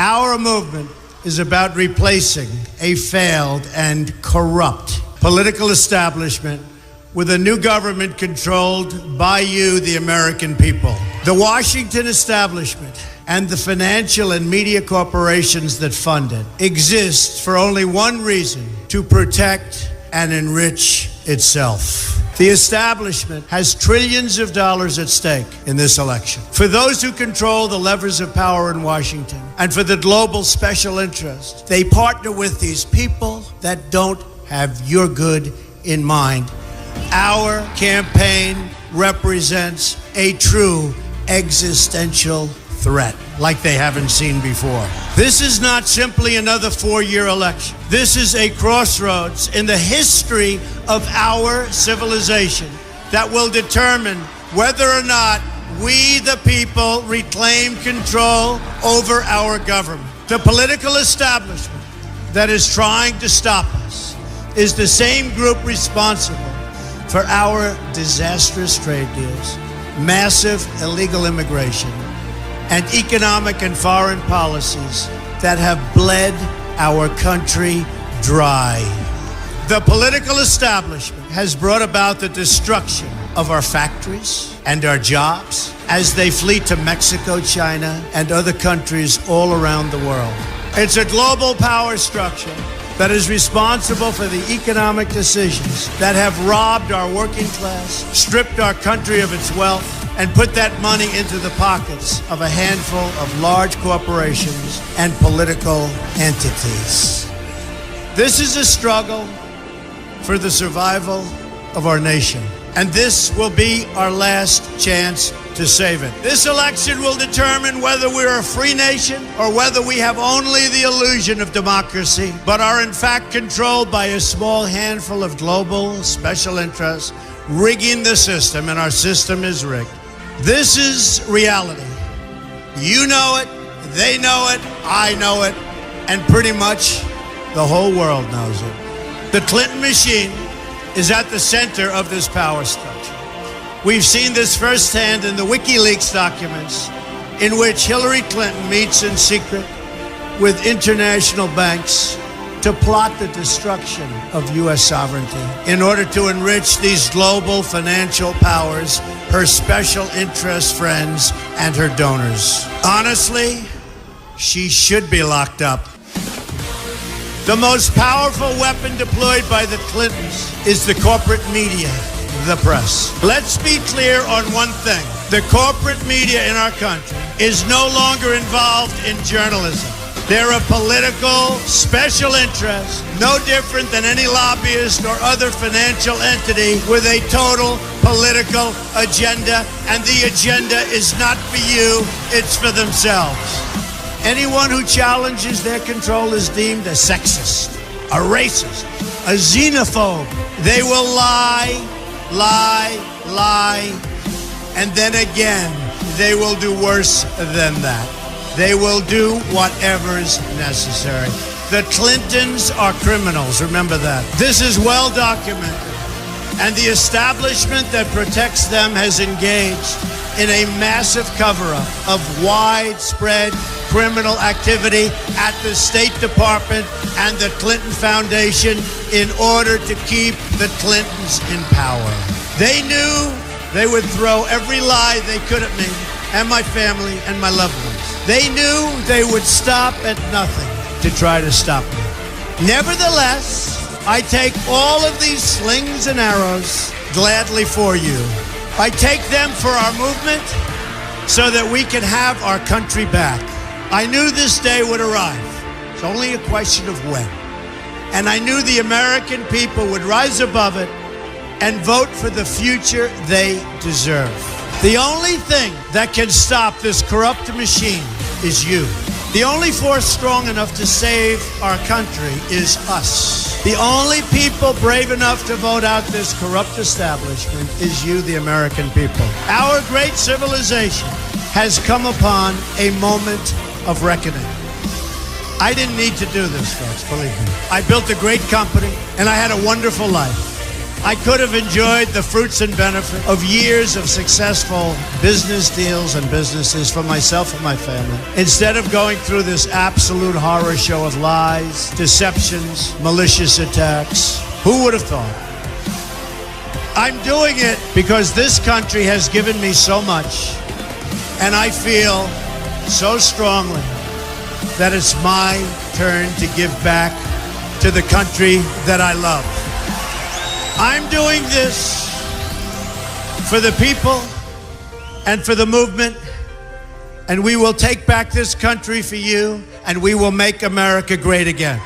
Our movement is about replacing a failed and corrupt political establishment with a new government controlled by you, the American people. The Washington establishment and the financial and media corporations that fund it exist for only one reason: to protect and enrich itself. The establishment has trillions of dollars at stake in this election. For those who control the levers of power in Washington and for the global special interests, they partner with these people that don't have your good in mind. Our campaign represents a true existential threat like they haven't seen before. This is not simply another four-year election. This is a crossroads in the history of our civilization that will determine whether or not we, the people, reclaim control over our government. The political establishment that is trying to stop us is the same group responsible for our disastrous trade deals, massive illegal immigration, and economic and foreign policies that have bled our country dry. The political establishment has brought about the destruction of our factories and our jobs as they flee to Mexico, China, and other countries all around the world. It's a global power structure that is responsible for the economic decisions that have robbed our working class, stripped our country of its wealth, and put that money into the pockets of a handful of large corporations and political entities. This is a struggle for the survival of our nation, and this will be our last chance to save it. This election will determine whether we're a free nation or whether we have only the illusion of democracy, but are in fact controlled by a small handful of global special interests rigging the system, and our system is rigged. This is reality. You know it, they know it, I know it, and pretty much the whole world knows it. The Clinton machine is at the center of this power structure. We've seen this firsthand in the WikiLeaks documents, in which Hillary Clinton meets in secret with international banks to plot the destruction of U.S. sovereignty in order to enrich these global financial powers, her special interest friends, and her donors. Honestly, she should be locked up. The most powerful weapon deployed by the Clintons is the corporate media, the press. Let's be clear on one thing. The corporate media in our country is no longer involved in journalism. They're a political special interest, no different than any lobbyist or other financial entity with a total political agenda, and the agenda is not for you, it's for themselves. Anyone who challenges their control is deemed a sexist, a racist, a xenophobe. They will lie, and then again, they will do worse than that. They will do whatever is necessary. The Clintons are criminals, remember that. This is well documented, and the establishment that protects them has engaged in a massive cover-up of widespread criminal activity at the State Department and the Clinton Foundation in order to keep the Clintons in power. They knew they would throw every lie they could at me and my family and my loved ones. They knew they would stop at nothing to try to stop me. Nevertheless, I take all of these slings and arrows gladly for you. I take them for our movement so that we can have our country back. I knew this day would arrive. It's only a question of when. And I knew the American people would rise above it and vote for the future they deserve. The only thing that can stop this corrupt machine is you. The only force strong enough to save our country is us. The only people brave enough to vote out this corrupt establishment is you, the American people. Our great civilization has come upon a moment of reckoning. I didn't need to do this, folks, believe me. I built a great company, and I had a wonderful life. I could have enjoyed the fruits and benefit of years of successful business deals and businesses for myself and my family, instead of going through this absolute horror show of lies, deceptions, malicious attacks. Who would have thought? I'm doing it because this country has given me so much, and I feel so strongly that it's my turn to give back to the country that I love. I'm doing this for the people and for the movement, and we will take back this country for you, and we will make America great again.